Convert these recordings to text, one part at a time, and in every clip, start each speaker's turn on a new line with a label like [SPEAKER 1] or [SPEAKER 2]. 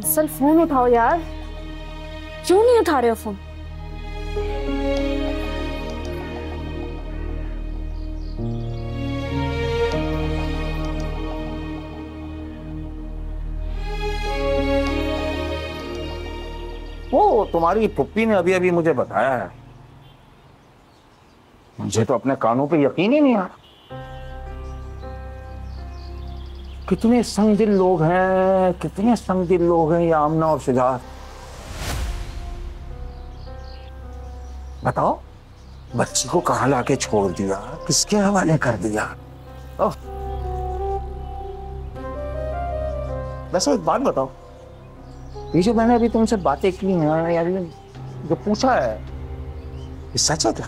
[SPEAKER 1] Faisal phone उठाओ यार, क्यों नहीं उठा रहे हो फोन?
[SPEAKER 2] वो तुम्हारी पुप्पी ने अभी अभी मुझे बताया है, मुझे तो अपने कानों पे यकीन ही नहीं आ रहा। कितने संगदिल लोग हैं, कितने संगदिल लोग हैं ये आमना और शुजात। बताओ, बच्ची को कहाँ लाके छोड़ दिया, किसके हवाले कर दिया? वैसे एक बात बताओ, ये जो मैंने अभी तुमसे बातें की हैं यार, जो पूछा है ये सच है क्या?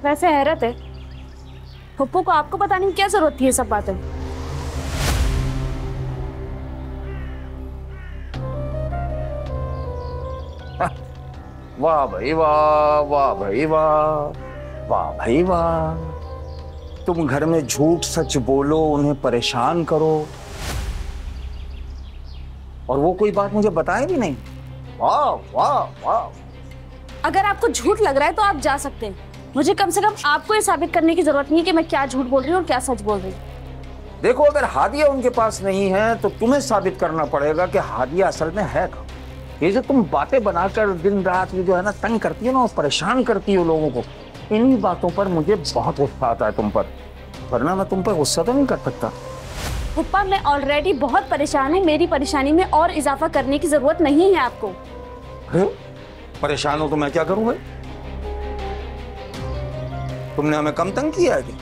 [SPEAKER 1] वैसे हैरत है, पप्पू को आपको बताने की क्या जरूरत थी ये सब बातें?
[SPEAKER 2] वाह भाई वाह, वाह भाई वाह, वाह भाई वाह। तुम घर में झूठ सच बोलो, उन्हें परेशान करो, और वो कोई बात मुझे बताए भी नहीं। वाह वाह वाह।
[SPEAKER 1] अगर आपको झूठ लग रहा है तो आप जा सकते हैं, मुझे कम से कम आपको ये साबित करने की जरूरत नहीं है कि मैं क्या झूठ बोल रही हूँ और क्या सच बोल रही हूँ।
[SPEAKER 2] देखो, अगर हादिया उनके पास नहीं है तो तुम्हें साबित करना पड़ेगा कि हादिया असल में है कहाँ। ये जो तुम बातें बनाकर दिन रात ये जो है ना तंग करती है ना और परेशान करती हो लोगों को, इन्हीं बातों पर मुझे बहुत गुस्सा आता है तुम पर, वरना मैं तुम पर गुस्सा तो नहीं कर सकता।
[SPEAKER 1] पप्पा, मैं ऑलरेडी बहुत परेशान हूँ, मेरी परेशानी में और इजाफा करने की जरूरत नहीं है आपको।
[SPEAKER 2] परेशान हो तो मैं क्या करूं भाई? तुमने हमें कम तंग किया है कि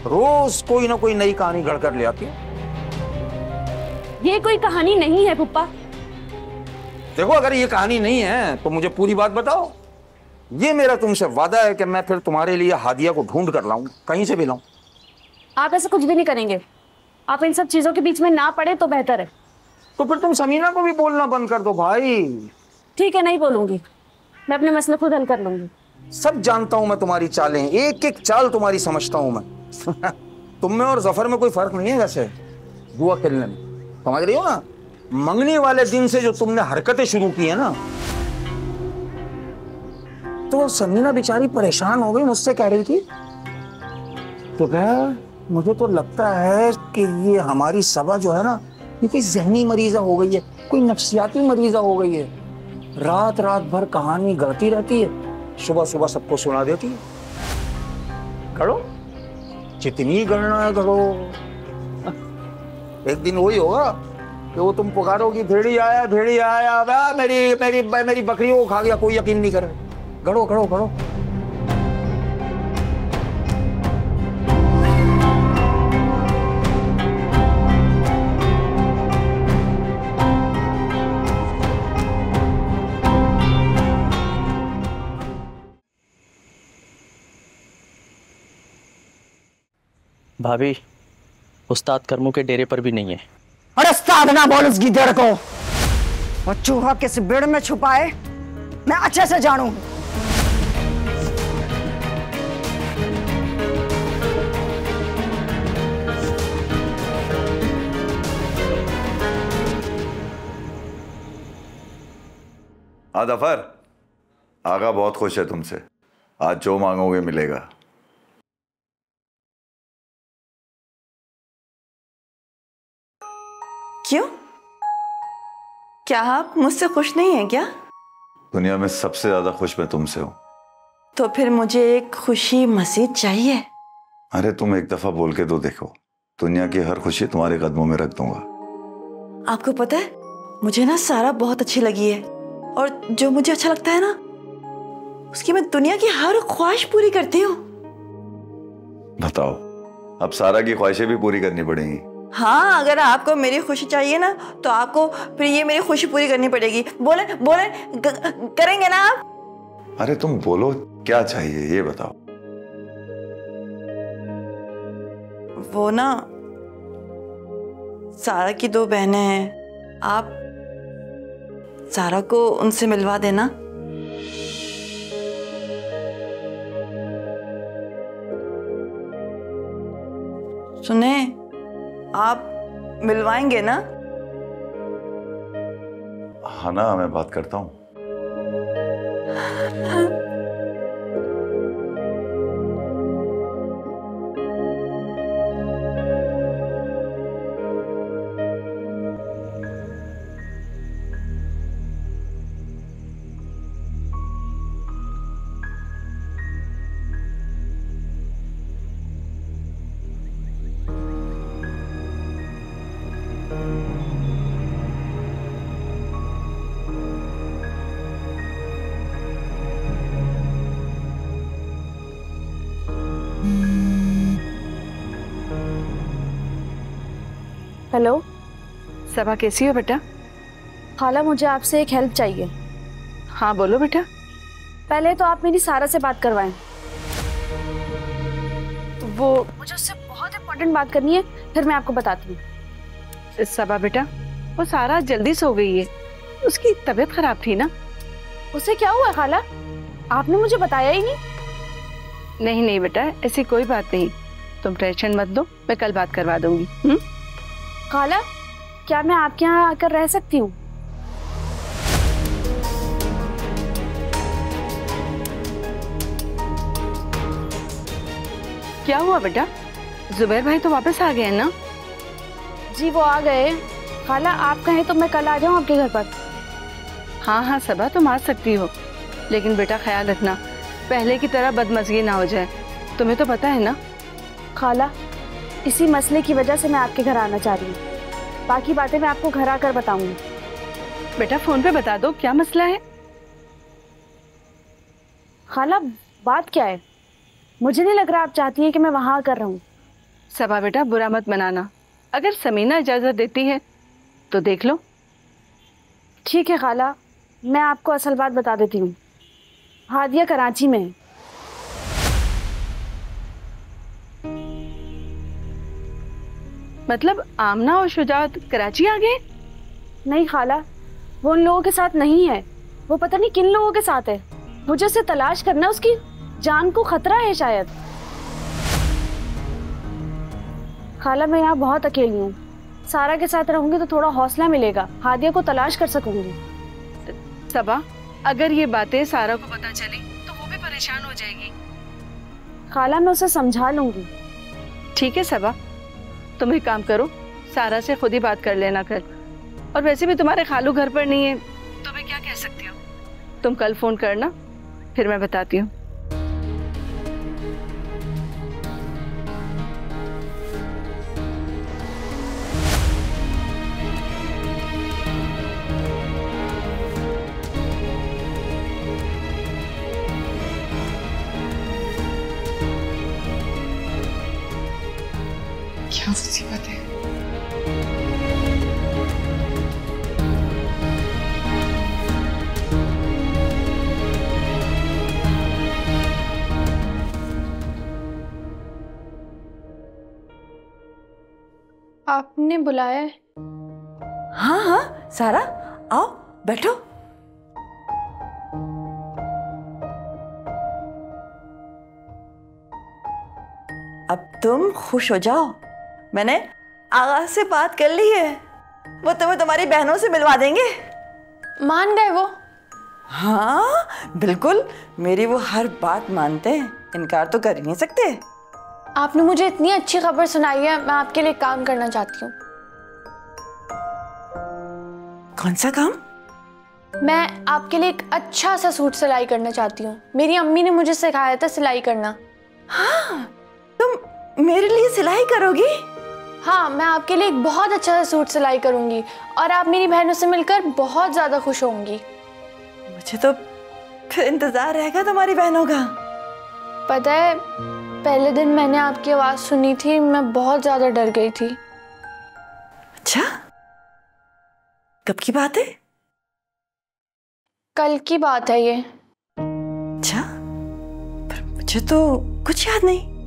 [SPEAKER 2] रोज कोई ना कोई नई कहानी गढ़कर ले आती है?
[SPEAKER 1] ये कोई कहानी नहीं है पप्पा।
[SPEAKER 2] देखो, अगर ये कहानी नहीं है तो मुझे पूरी बात बताओ। ये मेरा तुमसे वादा है कि मैं फिर तुम्हारे लिए हादिया को ढूंढ कर लाऊं, कहीं से भी लाऊं।
[SPEAKER 1] आप ऐसा कुछ भी नहीं करेंगे, आप इन सब चीजों के बीच में ना पड़े तो बेहतर है।
[SPEAKER 2] तो फिर तुम समीना को भी बोलना बंद कर दो भाई।
[SPEAKER 1] ठीक है, नहीं बोलूंगी, मैं अपने मसले खुद हल कर लूंगी।
[SPEAKER 2] सब जानता हूं मैं तुम्हारी चालें, एक एक चाल तुम्हारी समझता हूं मैं। तुम में और जफर में कोई फर्क नहीं है वैसे जुआ खेलने में, समझ रही हो ना? मंगनी वाले दिन से जो तुमने हरकतें शुरू की है ना, तो समीना बेचारी परेशान हो गई, मुझसे कह रही थी तो क्या, मुझे तो लगता है कि ये हमारी सबा जो है ना, ये कोई जहनी मरीजा हो गई है, कोई नफ्सियाती मरीजा हो गई है। रात रात भर कहानी गढ़ती रहती है, सुबह सुबह सबको सुना देती है। गढ़ो, जितनी गढ़ना है गढ़ो। एक दिन वही होगा कि वो तुम पुकारोगी भेड़ी आया भेड़ी आया, मेरी मेरी मेरी बकरियों को खा गया, कोई यकीन नहीं करे। गढ़ो गढ़ो गढ़ो।
[SPEAKER 3] भाभी, उस्ताद करमू के डेरे पर भी नहीं है।
[SPEAKER 4] अरे उस्ताद ना बोल उस गिद्दड़ को, और चूहा किस पेड़ में छुपा है मैं अच्छे से जानू।
[SPEAKER 5] जफर, आगा बहुत खुश है तुमसे, आज जो मांगोगे मिलेगा।
[SPEAKER 6] क्यों? क्या आप मुझसे खुश नहीं हैं क्या?
[SPEAKER 5] दुनिया में सबसे ज्यादा खुश मैं तुमसे हूं।
[SPEAKER 6] तो फिर मुझे एक खुशी मसीद चाहिए।
[SPEAKER 5] अरे तुम एक दफा बोल के तो देखो, दुनिया की हर खुशी तुम्हारे कदमों में रख दूंगा।
[SPEAKER 6] आपको पता है, मुझे ना सारा बहुत अच्छी लगी है, और जो मुझे अच्छा लगता है ना, उसकी मैं दुनिया की हर ख्वाहिश पूरी करती हूँ।
[SPEAKER 5] बताओ, अब सारा की ख्वाहिशें भी पूरी करनी पड़ेंगी?
[SPEAKER 6] हाँ, अगर आपको मेरी खुशी चाहिए ना, तो आपको फिर ये मेरी खुशी पूरी करनी पड़ेगी। बोले बोले करेंगे ना आप?
[SPEAKER 5] अरे तुम बोलो, क्या चाहिए ये बताओ।
[SPEAKER 6] वो ना, सारा की 2 बहनें हैं, आप सारा को उनसे मिलवा देना। सुने, आप मिलवाएंगे ना?
[SPEAKER 5] हाँ ना, मैं बात करता हूँ।
[SPEAKER 1] हेलो
[SPEAKER 6] सबा, कैसी हो बेटा?
[SPEAKER 1] खाला, मुझे आपसे एक हेल्प चाहिए।
[SPEAKER 6] हाँ बोलो बेटा।
[SPEAKER 1] पहले तो आप मेरी सारा से बात करवाएं। वो मुझे उससे बहुत इम्पोर्टेंट बात करनी है, फिर मैं आपको बताती हूँ।
[SPEAKER 6] सबा बेटा, वो सारा जल्दी सो गई है, उसकी तबीयत खराब थी ना।
[SPEAKER 1] उसे क्या हुआ खाला? आपने मुझे बताया ही नहीं।
[SPEAKER 6] नहीं नहीं बेटा, ऐसी कोई बात नहीं, तुम टेंशन मत लो, मैं कल बात करवा दूंगी।
[SPEAKER 1] खाला, क्या मैं आपके यहाँ आकर रह सकती हूँ?
[SPEAKER 6] क्या हुआ बेटा? जुबैर भाई तो वापस आ गए हैं ना?
[SPEAKER 1] जी वो आ गए। खाला, आप कहें तो मैं कल आ जाऊँ आपके घर पर?
[SPEAKER 6] हाँ हाँ सबा, तुम आ सकती हो, लेकिन बेटा ख्याल रखना पहले की तरह बदमज़गी ना हो जाए, तुम्हें तो पता है ना।
[SPEAKER 1] खाला, इसी मसले की वजह से मैं आपके घर आना चाह रही हूँ। बाकी बातें मैं आपको घर आकर बताऊंगी।
[SPEAKER 6] बेटा फोन पे बता दो क्या मसला है।
[SPEAKER 1] खाला, बात क्या है? मुझे नहीं लग रहा आप चाहती हैं कि मैं वहाँ आकर रहूँ।
[SPEAKER 6] सबा बेटा, बुरा मत मनाना, अगर समीना इजाज़त देती है तो देख लो।
[SPEAKER 1] ठीक है खाला, मैं आपको असल बात बता देती हूँ। हादिया कराची में है।
[SPEAKER 6] मतलब आमना और शुजात कराची आ गए?
[SPEAKER 1] नहीं खाला, वो उन लोगों के साथ नहीं है, वो पता नहीं किन लोगों के साथ है। मुझे उसे तलाश करना, उसकी जान को खतरा है शायद। खाला, मैं यहाँ बहुत अकेली हूँ। सारा के साथ रहूंगी तो थोड़ा हौसला मिलेगा, हादिया को तलाश कर सकूंगी।
[SPEAKER 6] सबा, अगर ये बातें सारा को पता चली तो वो भी परेशान हो जाएगी।
[SPEAKER 1] खाला, मैं उसे समझा लूंगी।
[SPEAKER 6] ठीक है सबा, तुम एक काम करो, सारा से खुद ही बात कर लेना कल। और वैसे भी तुम्हारे खालू घर पर नहीं है तो मैं क्या कह सकती हूँ। तुम कल फोन करना, फिर मैं बताती हूँ।
[SPEAKER 7] क्या मुसीबत है। आपने बुलाया है?
[SPEAKER 6] हाँ हाँ सारा, आओ बैठो। अब तुम खुश हो जाओ, मैंने आगा से बात कर ली है, वो तुम्हें तुम्हारी बहनों से मिलवा देंगे।
[SPEAKER 7] मान गए वो?
[SPEAKER 6] हाँ बिल्कुल, मेरी वो हर बात मानते हैं, इनकार तो कर ही नहीं सकते।
[SPEAKER 7] आपने मुझे इतनी अच्छी खबर सुनाई है, मैं आपके लिए काम करना चाहती हूँ।
[SPEAKER 6] कौन सा काम?
[SPEAKER 7] मैं आपके लिए एक अच्छा सा सूट सिलाई करना चाहती हूँ। मेरी अम्मी ने मुझे सिखाया था सिलाई करना।
[SPEAKER 6] हाँ, तुम मेरे लिए सिलाई करोगी?
[SPEAKER 7] हाँ, मैं आपके लिए एक बहुत अच्छा सा सूट सिलाई करूँगी और आप मेरी बहनों से मिलकर बहुत ज़्यादा खुश होंगी।
[SPEAKER 6] मुझे तो फिर इंतजार रहेगा तुम्हारी बहनों का।
[SPEAKER 7] पता है, पहले दिन मैंने आपकी आवाज़ सुनी थी, मैं बहुत ज़्यादा डर गई थी।
[SPEAKER 6] अच्छा, कब की बात है?
[SPEAKER 7] कल की बात है ये।
[SPEAKER 6] अच्छा, पर मुझे तो कुछ याद नहीं।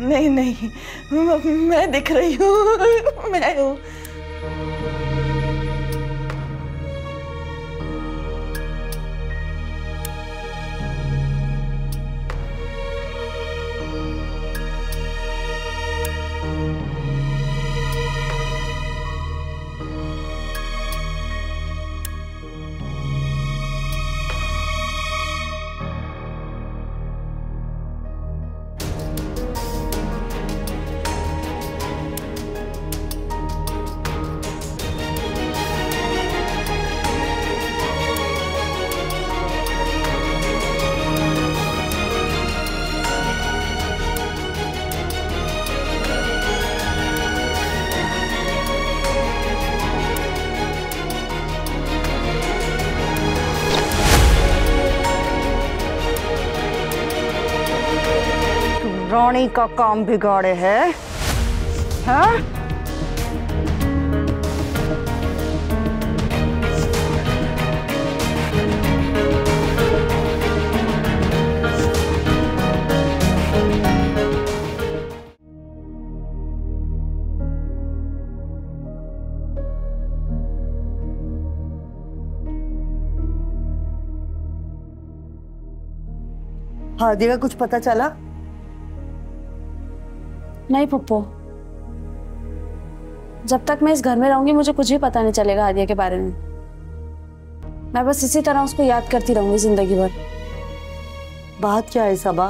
[SPEAKER 8] नहीं नहीं, मैं दिख रही हूँ, मैं हूँ।
[SPEAKER 4] रानी का काम बिगाड़े है, हाँ? हादी का कुछ पता चला?
[SPEAKER 1] नहीं पप्पू, जब तक मैं इस घर में रहूंगी मुझे कुछ भी पता नहीं चलेगा हादिया के बारे में। मैं बस इसी तरह उसको याद करती रहूंगी जिंदगी भर।
[SPEAKER 4] बात क्या है सबा?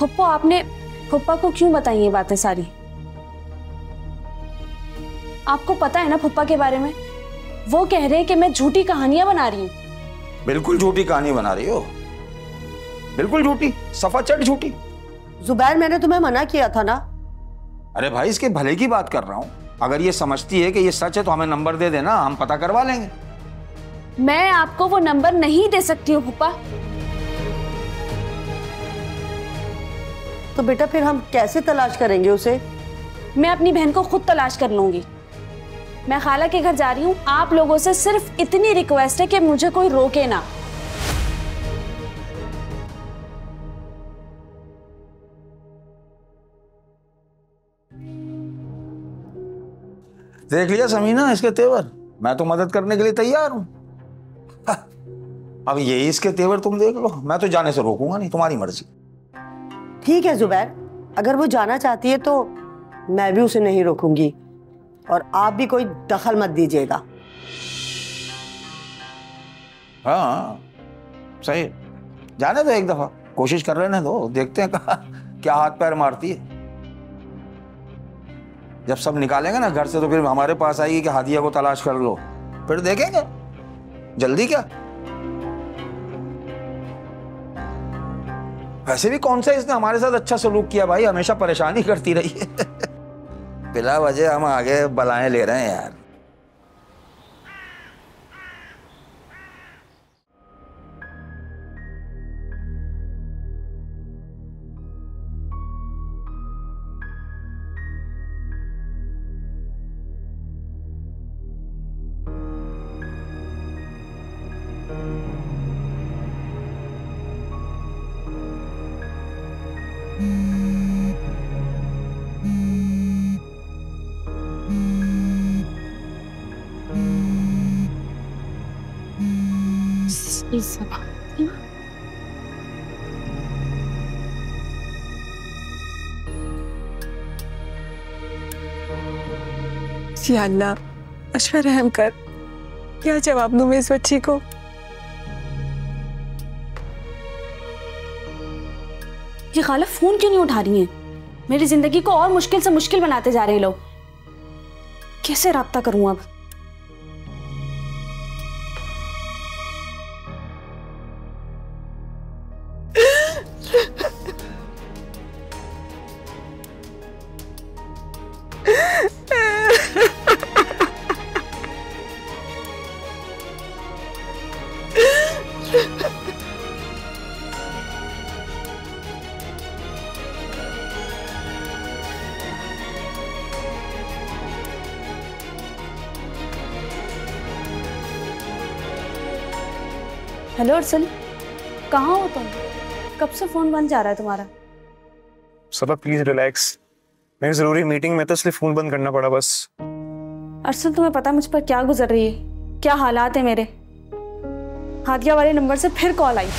[SPEAKER 1] पप्पू, आपने पप्पा को क्यों बताई ये बातें सारी? आपको पता है ना पप्पा के बारे में? वो कह रहे हैं कि मैं झूठी कहानियां बना रही हूँ।
[SPEAKER 2] बिल्कुल झूठी कहानी बना रही हो, बिल्कुल झूठी, सफाचट झूठी।
[SPEAKER 4] जुबैर, मैंने तुम्हें मना किया था ना।
[SPEAKER 2] अरे भाई, इसके भले की बात कर रहा हूँ। अगर ये समझती है कि ये सच है तो हमें नंबर दे देना, हम पता करवा लेंगे।
[SPEAKER 1] मैं आपको वो नंबर नहीं दे सकती हूँ पप्पा।
[SPEAKER 4] तो बेटा फिर हम कैसे तलाश करेंगे उसे?
[SPEAKER 1] मैं अपनी बहन को खुद तलाश कर लूंगी। मैं खाला के घर जा रही हूँ। आप लोगों से सिर्फ इतनी रिक्वेस्ट है कि मुझे कोई रोके ना।
[SPEAKER 2] देख लिया समीना इसके तेवर? मैं तो मदद करने के लिए तैयार हूं। अब यही इसके तेवर तुम देख लो। मैं तो जाने से रोकूंगा नहीं, तुम्हारी मर्जी।
[SPEAKER 4] ठीक है जुबैर, अगर वो जाना चाहती है तो मैं भी उसे नहीं रोकूंगी, और आप भी कोई दखल मत दीजिएगा।
[SPEAKER 2] हाँ सही, जाने दो, एक दफा कोशिश कर लेने दो, देखते हैं क्या हाथ पैर मारती है। जब सब निकालेंगे ना घर से तो फिर हमारे पास आएगी कि हादिया को तलाश कर लो, फिर देखेंगे। जल्दी क्या? वैसे भी कौन सा इसने हमारे साथ अच्छा सलूक किया भाई, हमेशा परेशानी करती रही है। बिला वजह हम आगे बलाएं ले रहे हैं यार।
[SPEAKER 9] या अल्लाह, मुझ पर रहम कर। क्या जवाब दूं मैं इस बच्ची को?
[SPEAKER 1] ये खाला फोन क्यों नहीं उठा रही हैं? मेरी जिंदगी को और मुश्किल से मुश्किल बनाते जा रहे हैं लोग। कैसे राब्ता करूं अब? हेलो अर्सन, कहाँ हो तुम? कब से फोन बंद जा रहा है तुम्हारा?
[SPEAKER 10] सबा प्लीज रिलैक्स, मेरी जरूरी मीटिंग में तो इसलिए फोन बंद करना पड़ा बस।
[SPEAKER 1] अर्सन, तुम्हें पता है मुझ पर क्या गुजर रही है, क्या हालात है मेरे? हादिया वाले नंबर से फिर कॉल आई।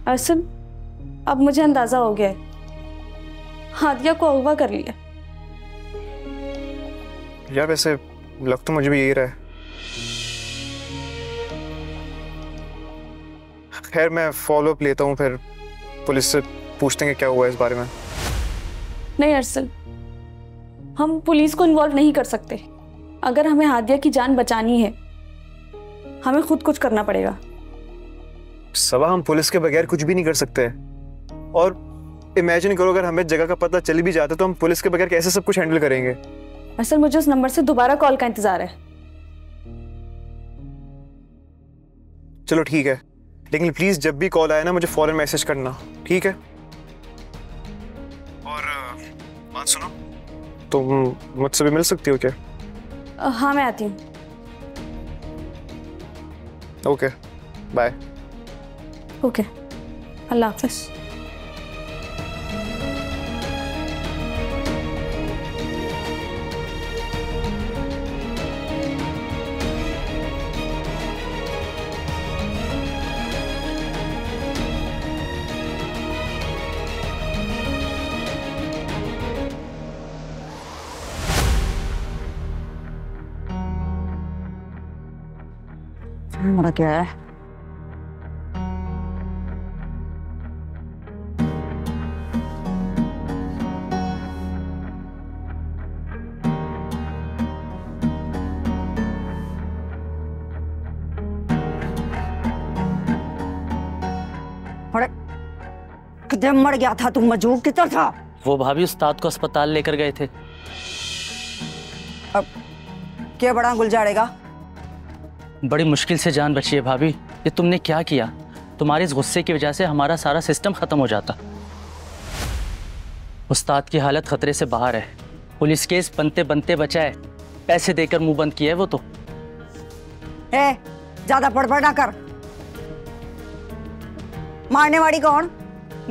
[SPEAKER 1] अर्सन, अब मुझे अंदाजा हो गया है, हादिया को अगवा कर लिया।
[SPEAKER 10] यार वैसे लग तो मुझे भी यही रहा है। खैर मैं फॉलो अप लेता हूँ, फिर पुलिस से पूछते हैं कि क्या हुआ इस बारे में।
[SPEAKER 1] नहीं अर्सन, हम पुलिस को इन्वॉल्व नहीं कर सकते। अगर हमें हादिया की जान बचानी है हमें खुद कुछ करना पड़ेगा।
[SPEAKER 10] सबा हम पुलिस के बगैर कुछ भी नहीं कर सकते। और इमेजिन करो अगर हमें जगह का पता चल भी जाता तो हम पुलिस के बगैर कैसे सब कुछ हैंडल करेंगे।
[SPEAKER 1] अर्सन, मुझे उस नंबर से दोबारा कॉल का इंतजार है।
[SPEAKER 10] चलो ठीक है, लेकिन प्लीज जब भी कॉल आए ना मुझे फौरन मैसेज करना, ठीक है? और बात सुनो, तुम मुझसे भी मिल सकती हो क्या?
[SPEAKER 1] हाँ मैं आती हूँ।
[SPEAKER 10] Okay bye.
[SPEAKER 1] ओके, अल्लाह हाफिज।
[SPEAKER 4] हमारा क्या है? अरे किधर मर गया था तू? मजूक किधर था?
[SPEAKER 3] वो भाभी उस्ताद को अस्पताल लेकर गए थे।
[SPEAKER 4] अब क्या बड़ा गुलजारेगा?
[SPEAKER 3] बड़ी मुश्किल से जान बची है भाभी। ये तुमने क्या किया? तुम्हारे इस गुस्से की वजह से हमारा सारा सिस्टम खत्म हो जाता। उस्ताद की हालत खतरे से बाहर है। पुलिस केस बनते बनते बचा है, पैसे देकर मुंह बंद किया है वो तो।
[SPEAKER 4] ज्यादा बड़बड़ ना कर। मारने वाली कौन?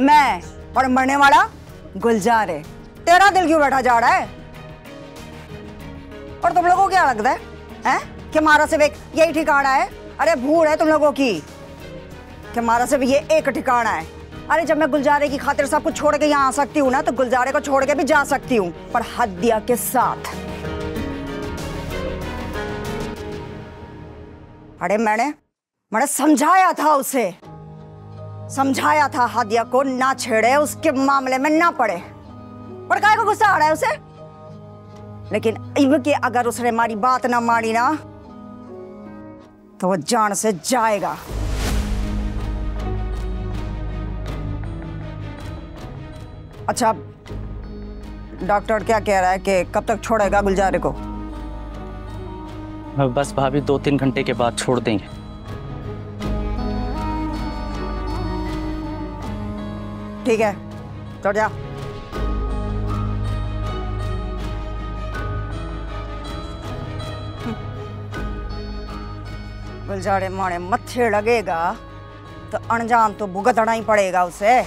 [SPEAKER 4] मैं, और मरने वाला गुलजार है। तेरा दिल क्यों बैठा जा रहा है? और तुम लोगों को क्या लगता है कि हमारा सिर्फ एक यही ठिकाना है? अरे भूल है तुम लोगों की कि हमारा सिर्फ ये एक ठिकाना है। अरे जब मैं गुलजारे की खातिर सब कुछ छोड़ के यहाँ आ सकती हूँ ना, तो गुलजारे को छोड़ के भी जा सकती हूँ, पर हादिया के साथ। अरे मैंने समझाया था उसे, समझाया था हादिया को ना छेड़े, उसके मामले में ना पड़े, पर काहे को गुस्सा आ रहा है उसे? लेकिन अब कि अगर उसने हमारी बात ना मानी ना तो वो जान से जाएगा। अच्छा, डॉक्टर क्या कह रहा है कि कब तक छोड़ेगा गुलजारे को?
[SPEAKER 3] बस भाभी 2-3 घंटे के बाद छोड़ देंगे।
[SPEAKER 4] ठीक है, चढ़ जा। गुलजारे मारे मत्थे लगेगा तो अनजान तो भुगतना ही पड़ेगा उसे।